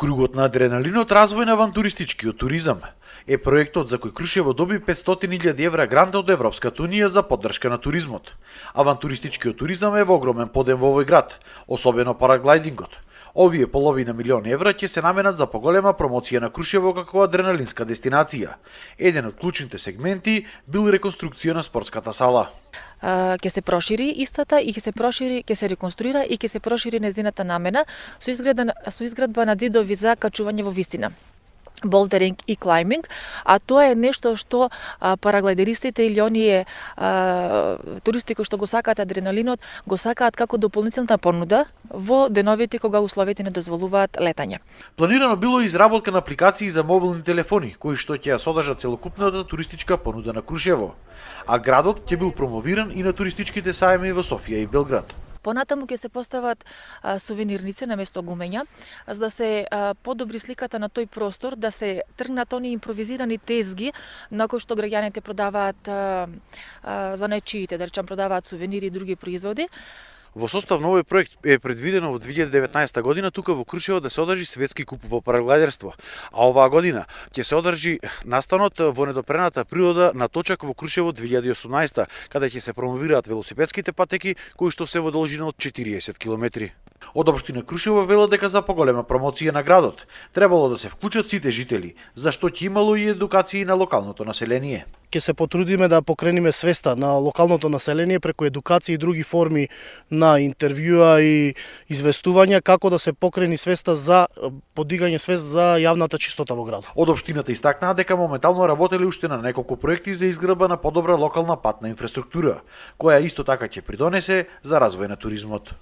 Кругот на адреналинот развој на авантуристичкиот туризам е проектот за кој Крушево доби 500.000 евра грант од Европската унија за поддршка на туризмот. Авантуристичкиот туризам е во огромен подем во овој град, особено параглайдингот. Овие половина милион евра ќе се наменат за поголема промоција на Крушево како адреналинска дестинација. Еден од клучните сегменти бил реконструкција на спортската сала. Ќе се прошири истата и ќе се реконструира и ќе се прошири нејзината намена со изградба на ѕидови за качување во висина, болтеринг и клајминг, а тоа е нешто што параглайдеристите или оние туристи кои што го сакаат адреналинот, го сакаат како дополнителна понуда во деновите кога условите не дозволуваат летање. Планирано било изработка на апликации за мобилни телефони, кои што ќе ја содржат целокупната туристичка понуда на Крушево, а градот ќе бил промовиран и на туристичките сајми во Софија и Белград. Понатаму ќе се постават сувенирници на место гумења, за да се подобри сликата на тој простор, да се тргнат они импровизирани тезги на кои што граѓаните продаваат занечиите, да речам продаваат сувенири и други производи. Во состав на овој проект е предвидено во 2019 година тука во Крушево да се одржи светски куп во параглайдерство, а оваа година ќе се одржи настанот во недопрената природа на точак во Крушево 2018, каде ќе се промовираат велосипедските патеки кои што се во должина од 40 км. Од општина Крушево велат дека за поголема промоција на градот требало да се вклучат сите жители, зашто ќе имало и едукации на локалното население. Ќе се потрудиме да покрениме свеста на локалното население преку едукација и други форми на интервјуа и известувања како да се покрени свеста за подигање свест за јавната чистота во градот. Од општината истакнаа дека моментално работеле уште на неколку проекти за изградба на подобра локална патна инфраструктура, која исто така ќе придонесе за развој на туризмот.